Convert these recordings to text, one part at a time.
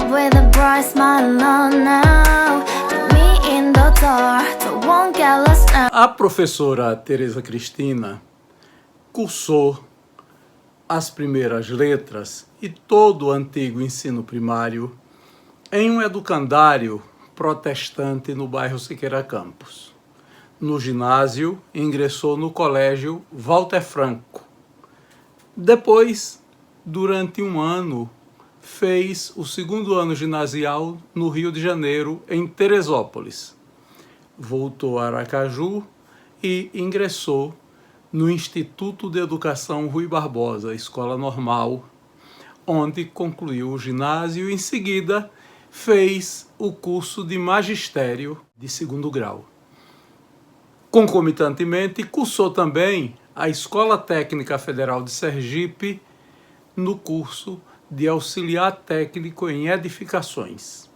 up with a bright smile on now. Took me in the dark, so won't get lost now. A professora Tereza Cristina cursou as primeiras letras e todo o antigo ensino primário em um educandário protestante no bairro Siqueira Campos. No ginásio, ingressou no colégio Walter Franco. Depois, durante um ano, fez o segundo ano ginasial no Rio de Janeiro, em Teresópolis. Voltou a Aracaju e ingressou no Instituto de Educação Rui Barbosa, escola normal, onde concluiu o ginásio e, em seguida, fez o curso de magistério de segundo grau. Concomitantemente, cursou também a Escola Técnica Federal de Sergipe no curso de auxiliar técnico em edificações.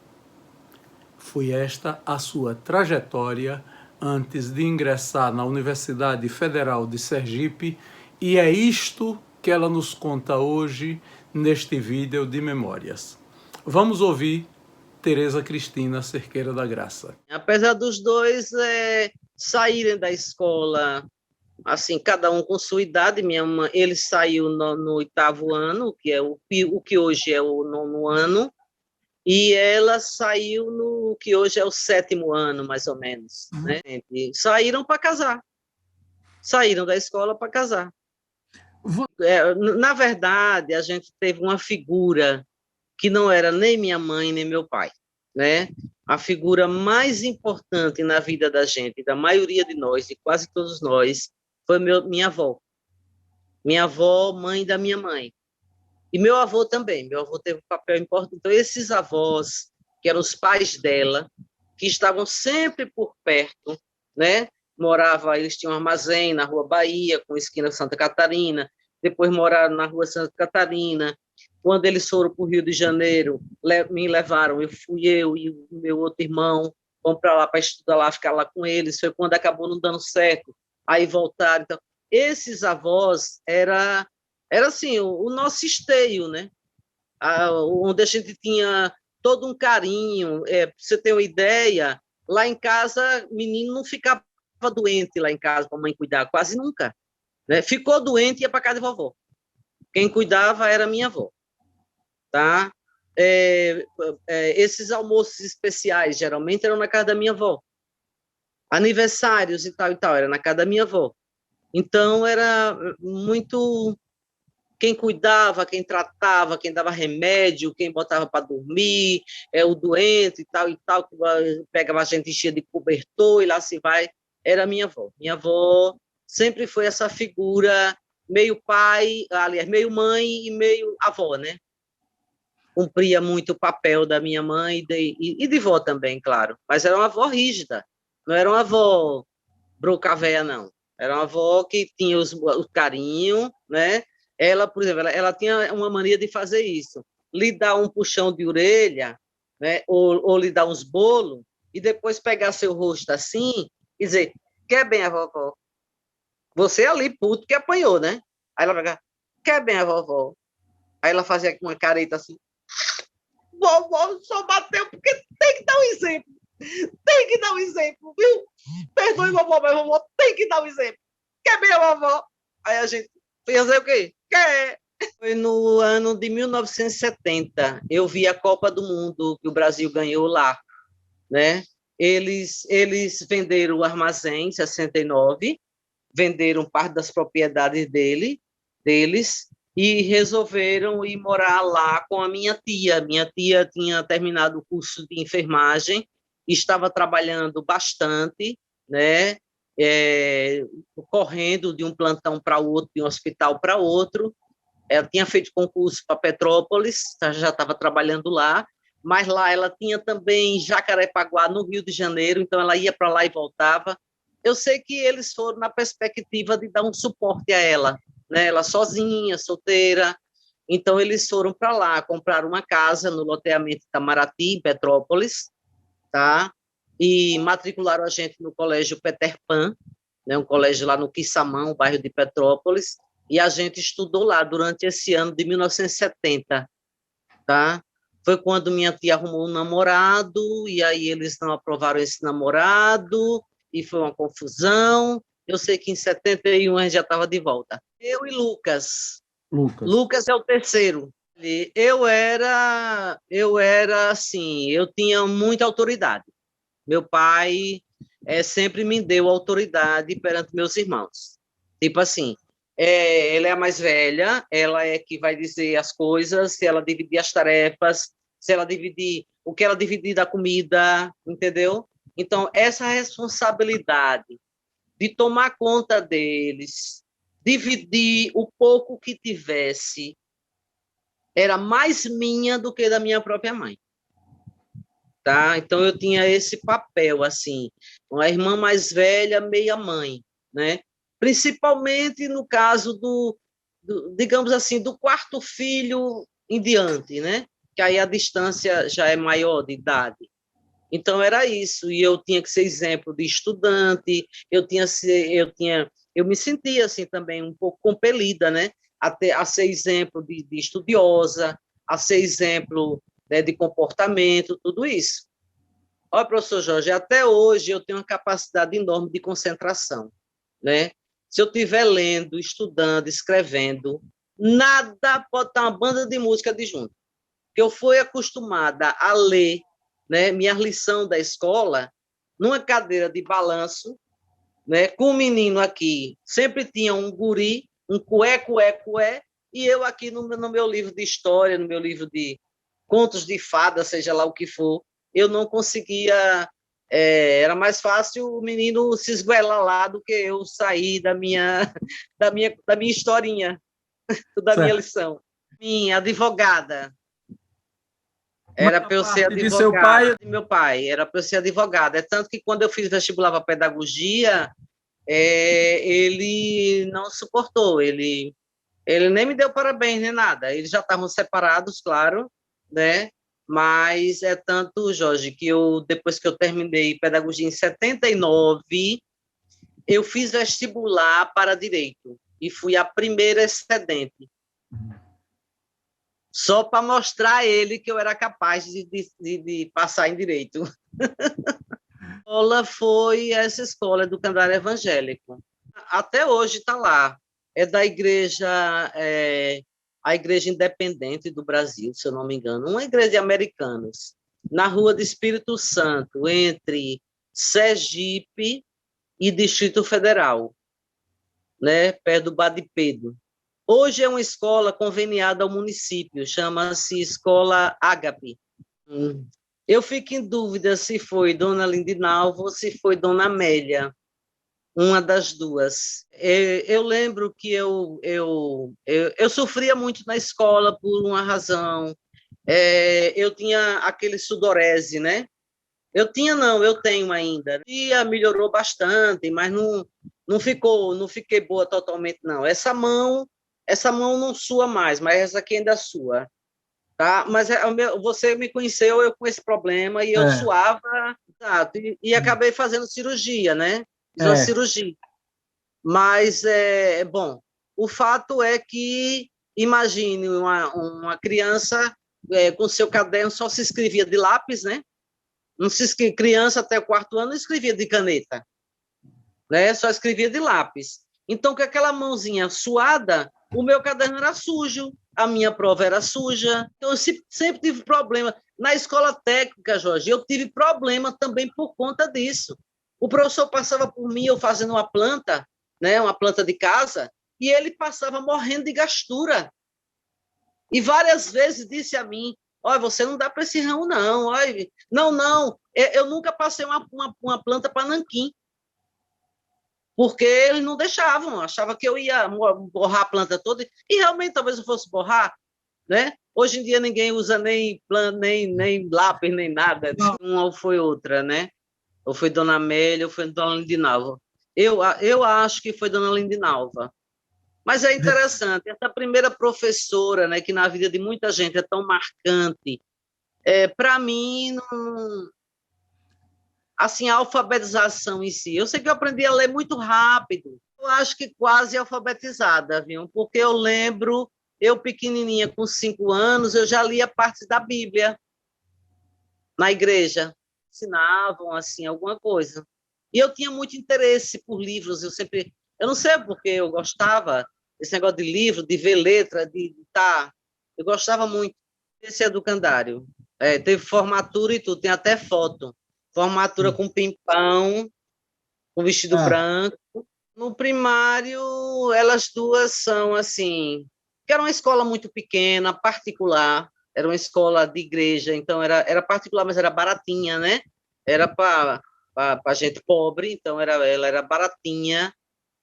Foi esta a sua trajetória antes de ingressar na Universidade Federal de Sergipe, e é isto que ela nos conta hoje neste vídeo de memórias. Vamos ouvir Tereza Cristina Cerqueira da Graça. Apesar dos dois saírem da escola, assim, cada um com sua idade, minha mãe, ele saiu no 8º ano, que é o que hoje é o 9º ano, e ela saiu no que hoje é o 7º ano, mais ou menos, né? E saíram para casar, saíram da escola para casar. Na verdade, a gente teve uma figura que não era nem minha mãe, nem meu pai, né? A figura mais importante na vida da gente, da maioria de nós, de quase todos nós, foi minha avó. Minha avó, mãe da minha mãe. E meu avô também. Meu avô teve um papel importante. Então, esses avós, que eram os pais dela, que estavam sempre por perto, né? Eles tinham um armazém na Rua Bahia, com esquina Santa Catarina, depois moraram na Rua Santa Catarina. Quando eles foram para o Rio de Janeiro, me levaram, eu e o meu outro irmão, vamos para lá para estudar lá, ficar lá com eles. Foi quando acabou não dando certo, aí voltaram. Então, esses avós era assim, o nosso esteio, né? Onde a gente tinha todo um carinho. Para você ter uma ideia, lá em casa, menino não ficava doente lá em casa para a mãe cuidar, quase nunca, né? Ficou doente e ia para casa de vovó. Quem cuidava era minha avó. Tá? Esses almoços especiais geralmente eram na casa da minha avó, aniversários e tal, era na casa da minha avó. Então era muito quem cuidava, quem tratava, quem dava remédio, quem botava para dormir, o doente e tal, que pegava a gente, enchia de cobertor e lá se vai, era minha avó. Minha avó sempre foi essa figura meio pai, aliás, meio mãe e meio avó, né? Cumpria muito o papel da minha mãe e de vó também, claro. Mas era uma avó rígida, não era uma avó brocavéia, não. Era uma avó que tinha o carinho, né? Ela, por exemplo, ela tinha uma mania de fazer isso, lhe dar um puxão de orelha, né? Ou lhe dar uns bolos, e depois pegar seu rosto assim e dizer, quer bem a vovó? Você ali, puto, que apanhou, né? Aí ela pegava, quer bem a vovó? Aí ela fazia uma careta assim, vovó só bateu porque tem que dar um exemplo. Tem que dar um exemplo, viu? Perdoe, vovó, mas vovó tem que dar um exemplo. Quer bem a vovó? Aí a gente fazer o quê? Quer. Foi no ano de 1970. Eu vi a Copa do Mundo que o Brasil ganhou lá, né? Eles venderam o armazém em 69, venderam parte das propriedades deles, e resolveram ir morar lá com a minha tia. Minha tia tinha terminado o curso de enfermagem, estava trabalhando bastante, né? Correndo de um plantão para outro, de um hospital para outro. Ela tinha feito concurso para Petrópolis, já estava trabalhando lá, mas lá ela tinha também Jacarepaguá, no Rio de Janeiro, então ela ia para lá e voltava. Eu sei que eles foram na perspectiva de dar um suporte a ela, né? Ela sozinha, solteira. Então, eles foram para lá, compraram uma casa no loteamento Itamaraty, em Petrópolis, tá? E matricularam a gente no colégio Peter Pan, né? Um colégio lá no Quissamã, bairro de Petrópolis, e a gente estudou lá durante esse ano de 1970, tá? Foi quando minha tia arrumou um namorado, e aí eles não aprovaram esse namorado, e foi uma confusão. Eu sei que em 71 a gente já estava de volta. Eu e Lucas. Lucas. Lucas é o terceiro. Eu era assim, eu tinha muita autoridade. Meu pai sempre me deu autoridade perante meus irmãos. Tipo assim, ela é a mais velha, ela é que vai dizer as coisas, se ela dividir as tarefas, se ela dividir o que ela dividir da comida, entendeu? Então, essa responsabilidade de tomar conta deles, dividir o pouco que tivesse, era mais minha do que da minha própria mãe. Tá? Então eu tinha esse papel assim, uma irmã mais velha, meia mãe, né? Principalmente no caso digamos assim, do quarto filho em diante, né? Que aí a distância já é maior de idade. Então era isso, e eu tinha que ser exemplo de estudante, eu me sentia assim também um pouco compelida, né? A ser exemplo de estudiosa, a ser exemplo, né, de comportamento, tudo isso. Olha, professor Jorge, até hoje eu tenho uma capacidade enorme de concentração, né? Se eu estiver lendo, estudando, escrevendo, nada pode estar uma banda de música de junto. Porque eu fui acostumada a ler, né, minha lição da escola numa cadeira de balanço, né, com um menino aqui, sempre tinha um guri, um cué, cué, cué, e eu aqui no meu livro de história, no meu livro de contos de fada, seja lá o que for, eu não conseguia. Era mais fácil o menino se esguelar lá do que eu sair da minha historinha, da minha Certo. lição. Minha advogada. Era Mas a para eu ser parte de seu pai, advogada. Meu pai era para eu ser advogada. É tanto que quando eu fiz vestibular para pedagogia, ele não suportou. Ele nem me deu parabéns nem nada. Eles já estavam separados, claro, né? Mas é tanto, Jorge, que depois que eu terminei pedagogia em 79, eu fiz vestibular para direito e fui a primeira excedente, só para mostrar a ele que eu era capaz de passar em direito. A escola foi essa escola do Candário Evangélico. Até hoje está lá. É da igreja, a Igreja Independente do Brasil, se eu não me engano, uma igreja de americanos, na Rua do Espírito Santo, entre Sergipe e Distrito Federal, né, perto do Bar de Pedro. Hoje é uma escola conveniada ao município, chama-se Escola Ágape. Eu fico em dúvida se foi Dona Lindinalva ou se foi Dona Amélia, uma das duas. Eu lembro que eu sofria muito na escola por uma razão. Eu tinha aquele sudorese, né? Eu tenho ainda. E melhorou bastante, mas não fiquei boa totalmente, não. Essa mão não sua mais, mas essa aqui ainda sua. Tá? Mas você me conheceu eu com esse problema e eu é, suava, exato, e acabei fazendo cirurgia, né? Fiz uma é, cirurgia. Mas, bom, o fato é que, imagine uma criança com seu caderno só se escrevia de lápis, né? Não se escrevia, criança até o quarto ano não escrevia de caneta, né? Só escrevia de lápis. Então, com aquela mãozinha suada, o meu caderno era sujo, a minha prova era suja. Então, eu sempre tive problema. Na escola técnica, Jorge, eu tive problema também por conta disso. O professor passava por mim, eu fazendo uma planta, né, uma planta de casa, e ele passava morrendo de gastura. E várias vezes disse a mim, olha, você não dá para esse ramo, não. Olha, não, eu nunca passei uma planta para nanquim, porque eles não deixavam, achavam que eu ia borrar a planta toda, e realmente talvez eu fosse borrar, né? Hoje em dia ninguém usa nem lápis, nem nada, uma ou foi outra, né? Ou foi Dona Amélia, ou foi Dona Lindinalva. Eu acho que foi Dona Lindinalva. Mas é interessante, essa primeira professora, né, que na vida de muita gente é tão marcante, para mim, não, assim, a alfabetização em si. Eu sei que eu aprendi a ler muito rápido. Eu acho que quase alfabetizada, viu? Porque eu lembro, eu pequenininha, com 5 anos, eu já lia partes da Bíblia na igreja. Ensinavam, assim, alguma coisa. E eu tinha muito interesse por livros, eu não sei porque eu gostava desse negócio de livro, de ver letra, eu gostava muito desse educandário. Teve formatura e tudo, tem até foto. Formatura com pimpão, com vestido Ah, branco. No primário, elas duas são assim, que era uma escola muito pequena, particular, era uma escola de igreja, então era particular, mas era baratinha, né? Era para gente pobre, então ela era baratinha.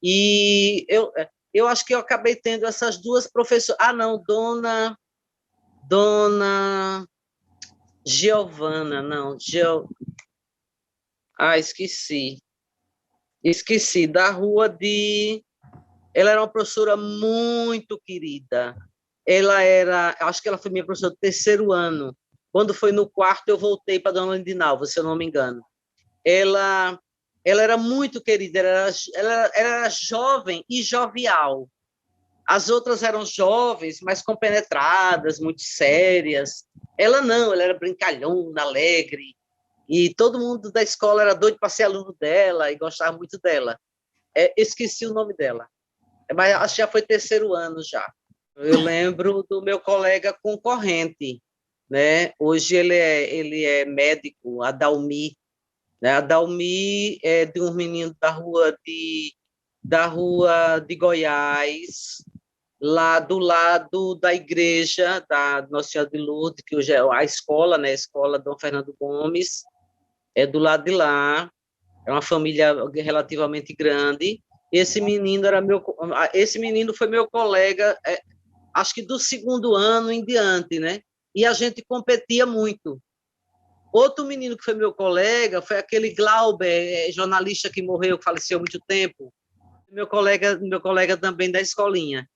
E eu acho que eu acabei tendo essas duas professoras. Ah, não, Dona Giovana, não, esqueci. Esqueci, da rua de. Ela era uma professora muito querida. Acho que ela foi minha professora do 3º ano. Quando foi no quarto, eu voltei para Dona Lindinalva, se eu não me engano. Ela, ela era muito querida, ela era jovem e jovial. As outras eram jovens, mas compenetradas, muito sérias. Ela não, ela era brincalhona, alegre. E todo mundo da escola era doido para ser aluno dela e gostava muito dela. Esqueci o nome dela, mas acho que já foi 3º ano já. Eu lembro do meu colega concorrente, né? Hoje ele é médico, Adalmi, né? Adalmi é de um menino da rua de Goiás, lá do lado da igreja da Nossa Senhora de Lourdes, que hoje é a escola, né? A escola Dom Fernando Gomes, é do lado de lá. É uma família relativamente grande. Esse menino foi meu colega, acho que do 2º ano em diante, né? E a gente competia muito. Outro menino que foi meu colega foi aquele Glauber, jornalista que morreu, que faleceu há muito tempo. Meu colega também da escolinha.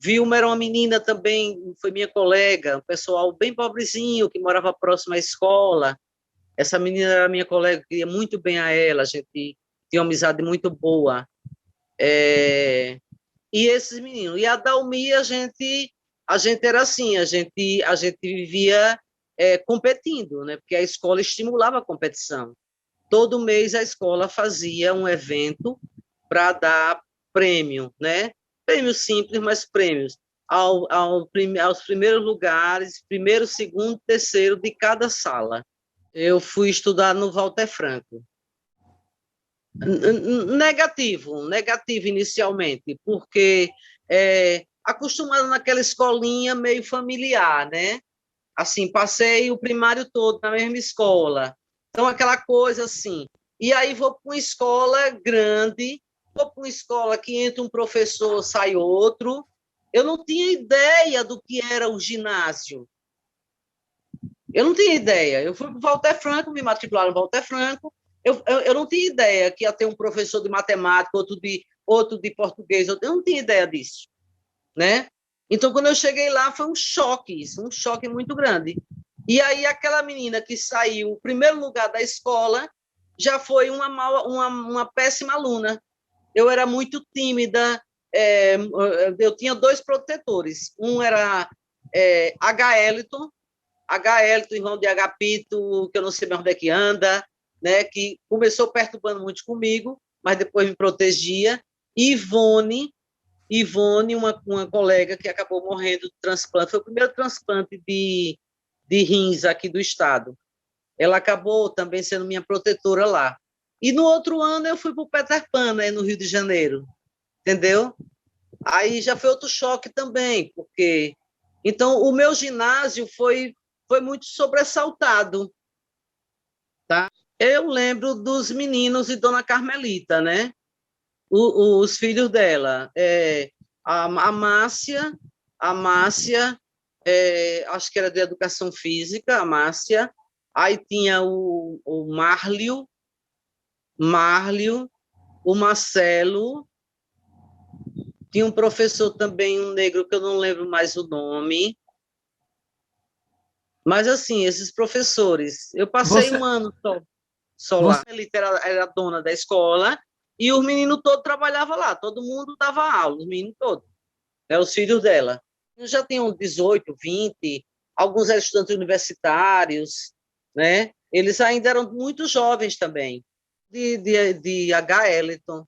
Vilma era uma menina também, foi minha colega, um pessoal bem pobrezinho, que morava próximo à escola. Essa menina era minha colega, queria muito bem a ela, a gente tinha uma amizade muito boa. E esses meninos. E a Dalmi, a gente era assim, a gente vivia competindo, né? Porque a escola estimulava a competição. Todo mês a escola fazia um evento para dar prêmio, né? Prêmios simples, mas prêmios aos primeiros lugares, primeiro, segundo, terceiro de cada sala. Eu fui estudar no Walter Franco. Negativo inicialmente, porque acostumado naquela escolinha meio familiar, né? Assim, passei o primário todo na mesma escola. Então, aquela coisa assim. E aí vou para uma escola grande, vou para uma escola que entra um professor, sai outro. Eu não tinha ideia do que era o ginásio. Eu não tinha ideia. Eu fui para o Walter Franco, me matricularam no Walter Franco. Eu não tinha ideia que ia ter um professor de matemática, outro de português. Eu não tinha ideia disso, né? Então, quando eu cheguei lá, foi um choque, isso, um choque muito grande. E aí, aquela menina que saiu, o primeiro lugar da escola, já foi uma péssima aluna. Eu era muito tímida, eu tinha 2 protetores. Um era H. Elton, irmão de Agapito, que eu não sei mais onde é que anda, né, que começou perturbando muito comigo, mas depois me protegia. E Ivone, uma colega que acabou morrendo de transplante, foi o primeiro transplante de rins aqui do estado. Ela acabou também sendo minha protetora lá. E no outro ano eu fui para o Peter Pan, né, no Rio de Janeiro, entendeu? Aí já foi outro choque também, porque... Então, o meu ginásio foi muito sobressaltado, tá? Eu lembro dos meninos e Dona Carmelita, né? Os filhos dela, a Márcia, acho que era de educação física, a Márcia, aí tinha o Márlio, o Marcelo, tinha um professor também, um negro, que eu não lembro mais o nome, mas assim, esses professores, eu passei você, um ano só lá. você, A Elita era dona da escola, e os meninos todos trabalhavam lá, todo mundo dava aula, os meninos todos, né, os filhos dela. Já tinham 18, 20, alguns eram estudantes universitários, né? Eles ainda eram muito jovens também. De H. Eliton.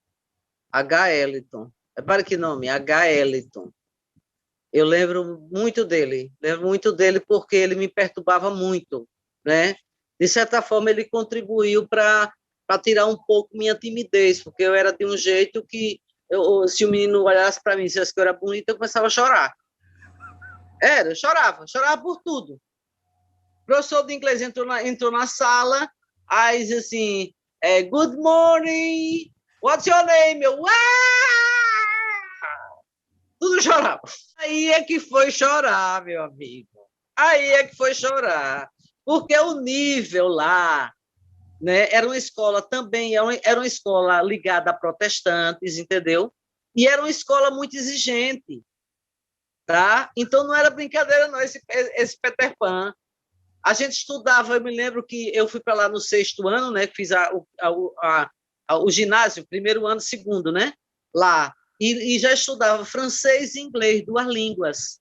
H. Eliton. Para que nome? H. Eliton. Eu lembro muito dele porque ele me perturbava muito, né? De certa forma, ele contribuiu para tirar um pouco minha timidez, porque eu era de um jeito que, se o menino olhasse para mim e dissesse que eu era bonita, eu começava a chorar. Eu chorava por tudo. O professor de inglês entrou na sala, aí disse assim, good morning, what's your name? Eu, tudo chorava. Aí é que foi chorar, meu amigo. Aí é que foi chorar. Porque o nível lá, né, era uma escola também, era uma escola ligada a protestantes, entendeu? E era uma escola muito exigente, tá? Então não era brincadeira não, esse Peter Pan. A gente estudava, eu me lembro que eu fui para lá no 6º ano, né, fiz o ginásio, 1º ano, 2º, né, lá, e já estudava francês e inglês, 2 línguas,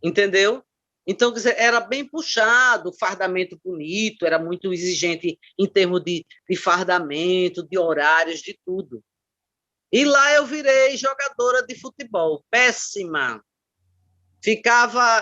entendeu? Então, quer dizer, era bem puxado, fardamento bonito, era muito exigente em termos de fardamento, de horários, de tudo. E lá eu virei jogadora de futebol, péssima.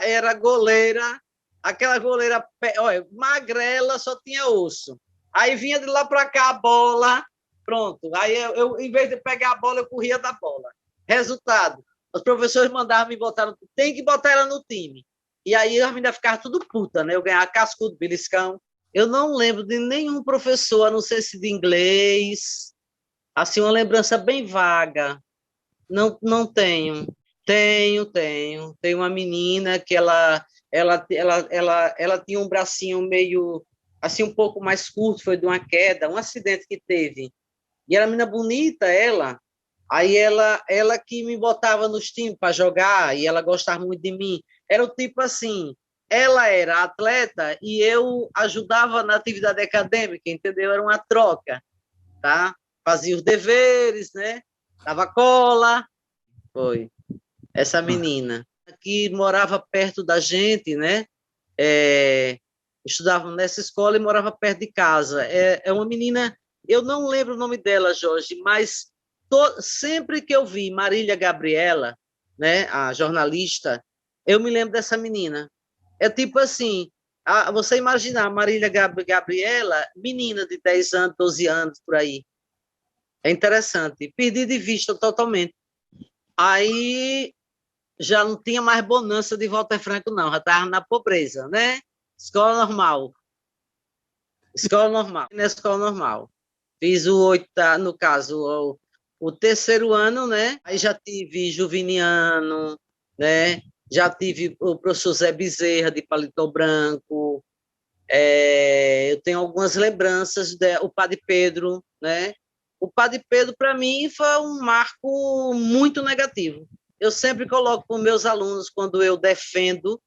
Era goleira, aquela goleira, olha, magrela, só tinha osso. Aí vinha de lá para cá a bola, pronto. Aí eu, em vez de pegar a bola, eu corria da bola. Resultado, os professores mandavam me botar no time, tem que botar ela no time. E aí a menina ficava tudo puta, né? Eu ganhava cascudo, beliscão. Eu não lembro de nenhum professor, a não ser se de inglês, assim, uma lembrança bem vaga. Não tenho. Tenho. Tem uma menina que ela tinha um bracinho meio, assim, um pouco mais curto, foi de uma queda, um acidente que teve. E era uma menina bonita, ela. Aí ela que me botava nos times para jogar, e ela gostava muito de mim. Era o tipo assim, ela era atleta e eu ajudava na atividade acadêmica, entendeu? Era uma troca, tá? Fazia os deveres, né? Dava cola, foi. Essa menina que morava perto da gente, né? Estudava nessa escola e morava perto de casa. É uma menina, eu não lembro o nome dela, Jorge, mas sempre que eu vi Marília Gabriela, né, a jornalista, eu me lembro dessa menina. É tipo assim, você imaginar Marília Gabriela, menina de 10 anos, 12 anos, por aí. É interessante. Perdi de vista totalmente. Aí já não tinha mais bonança de Walter Franco, não. Já estava na pobreza, né? Escola normal. Na escola normal. Fiz no caso, o 3º ano, né? Aí já tive Juviniano, né? Já tive o professor Zé Bezerra, de Paletó Branco. Eu tenho algumas lembranças o Padre Pedro, né? O Padre Pedro, para mim, foi um marco muito negativo. Eu sempre coloco para os meus alunos, quando eu defendo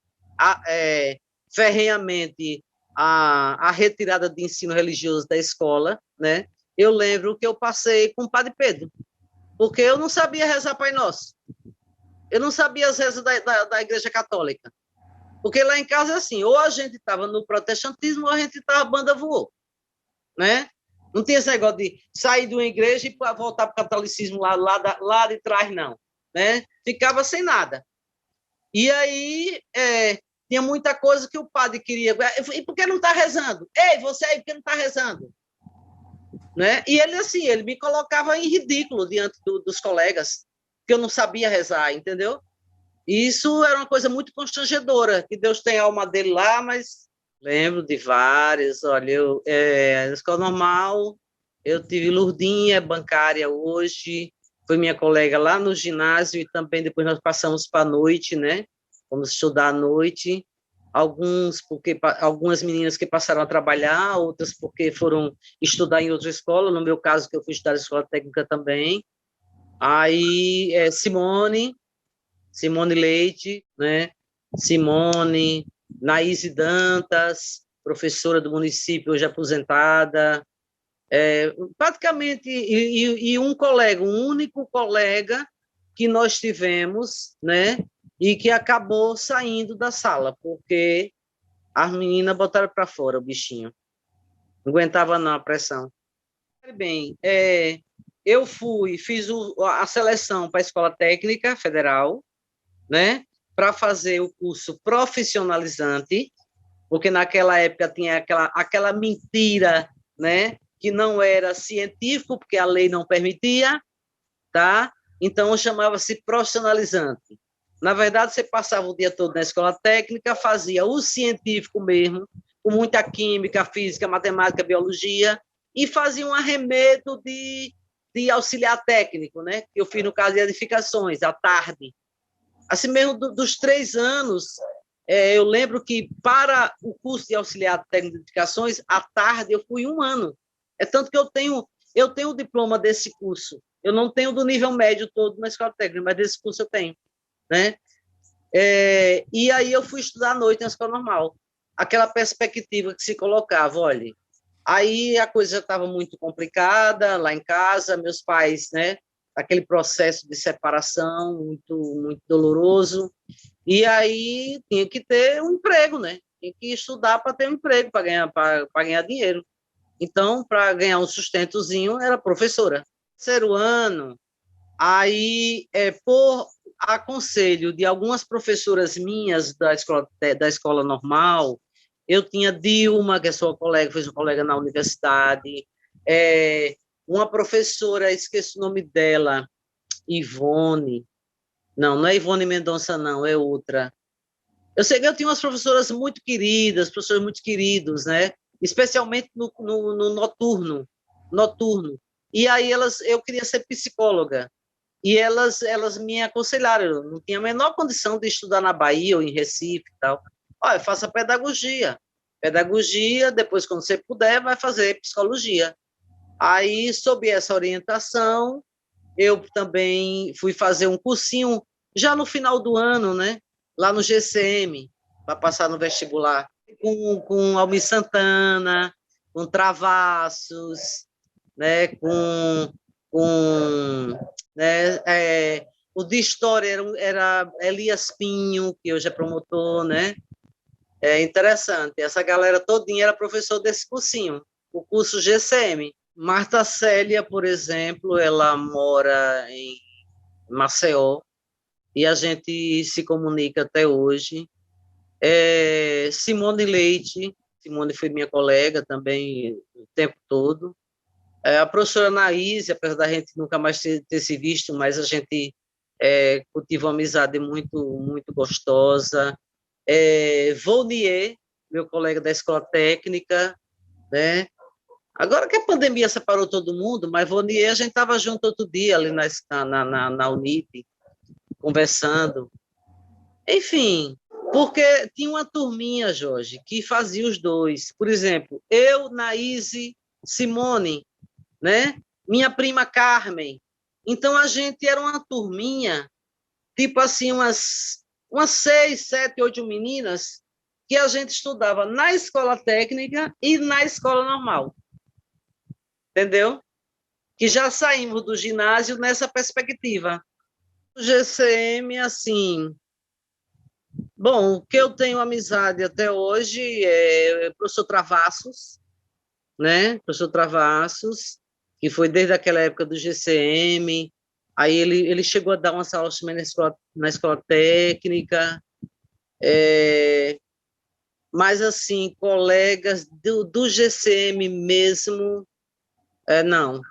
ferrenhamente a retirada de ensino religioso da escola, né? Eu lembro que eu passei com o Padre Pedro, porque eu não sabia rezar Pai Nosso. Eu não sabia as rezas da Igreja Católica. Porque lá em casa é assim, ou a gente estava no protestantismo ou a gente estava banda voou, né? Não tinha esse negócio de sair de uma igreja e voltar para o catolicismo lá de trás, não, né? Ficava sem nada. E aí tinha muita coisa que o padre queria. E por que não está rezando? Ei, você aí, por que não está rezando? Né? E ele, assim, ele me colocava em ridículo diante dos colegas, que eu não sabia rezar, entendeu? E isso era uma coisa muito constrangedora, que Deus tem a alma dele lá, mas lembro de várias. Olha, na escola normal, eu tive Lourdinha, bancária hoje, foi minha colega lá no ginásio, e também depois nós passamos para a noite, né? Vamos estudar à noite. Algumas meninas que passaram a trabalhar, outras porque foram estudar em outra escola, no meu caso, que eu fui estudar na escola técnica também. Aí, Simone Leite, né? Simone, Naíse Dantas, professora do município, hoje aposentada, Praticamente, e um colega, um único colega que nós tivemos, né, e que acabou saindo da sala, porque as meninas botaram para fora o bichinho. Não aguentava não a pressão. Bem, eu fiz a seleção para a Escola Técnica Federal, né, para fazer o curso profissionalizante, porque naquela época tinha aquela mentira, né, que não era científico, porque a lei não permitia, tá? Então chamava-se profissionalizante. Na verdade, você passava o dia todo na escola técnica, fazia o científico mesmo, com muita química, física, matemática, biologia, e fazia um arremedo de auxiliar técnico, né? Eu fiz no caso de edificações, à tarde. Assim mesmo, dos 3 anos, eu lembro que para o curso de auxiliar técnico de edificações, à tarde eu fui 1 ano. É tanto que eu tenho o diploma desse curso. Eu não tenho do nível médio todo na escola técnica, mas desse curso eu tenho, né? E aí eu fui estudar à noite na escola normal. Aquela perspectiva que se colocava, olha, aí a coisa já estava muito complicada lá em casa, meus pais, né? Aquele processo de separação muito, muito doloroso. E aí tinha que ter um emprego, né? Tinha que estudar para ter um emprego, para ganhar dinheiro. Então, para ganhar um sustentozinho, era professora. Terceiro ano, aí, por aconselho de algumas professoras minhas da escola normal, eu tinha Dilma, que é sua colega, fez uma colega na universidade, uma professora, esqueci o nome dela, Ivone, não é Ivone Mendonça, não, é outra. Eu sei que eu tinha umas professoras muito queridas, professores muito queridos, né? Especialmente no noturno. E aí eu queria ser psicóloga. E elas me aconselharam, eu não tinha a menor condição de estudar na Bahia ou em Recife e tal. Olha, faça pedagogia. Pedagogia, depois, quando você puder, vai fazer psicologia. Aí, sob essa orientação, eu também fui fazer um cursinho, já no final do ano, né? Lá no GCM, para passar no vestibular, com Almir Santana, com Travassos, né? Com né? O de história era Elias Pinho, que hoje é promotor, né? É interessante. Essa galera todinha era professor desse cursinho, o curso GCM. Marta Célia, por exemplo, ela mora em Maceió e a gente se comunica até hoje. Simone Leite, Simone foi minha colega também o tempo todo. A professora Anaíse, apesar da gente nunca mais ter se visto, mas a gente cultiva uma amizade muito, muito gostosa. Volnier, meu colega da escola técnica, né? Agora que a pandemia separou todo mundo, mas Volnier a gente estava junto outro dia ali na Unip, conversando. Enfim, porque tinha uma turminha, Jorge, que fazia os dois. Por exemplo, eu, Naíse, Simone, né? Minha prima Carmen. Então a gente era uma turminha, tipo assim, umas 6, 7, 8 meninas que a gente estudava na escola técnica e na escola normal. Entendeu? Que já saímos do ginásio nessa perspectiva. O GCM, assim, bom, o que eu tenho amizade até hoje é o professor Travassos, né? Professor Travassos, que foi desde aquela época do GCM, aí ele chegou a dar umas aulas também na escola técnica, mas, assim, colegas do GCM mesmo, não,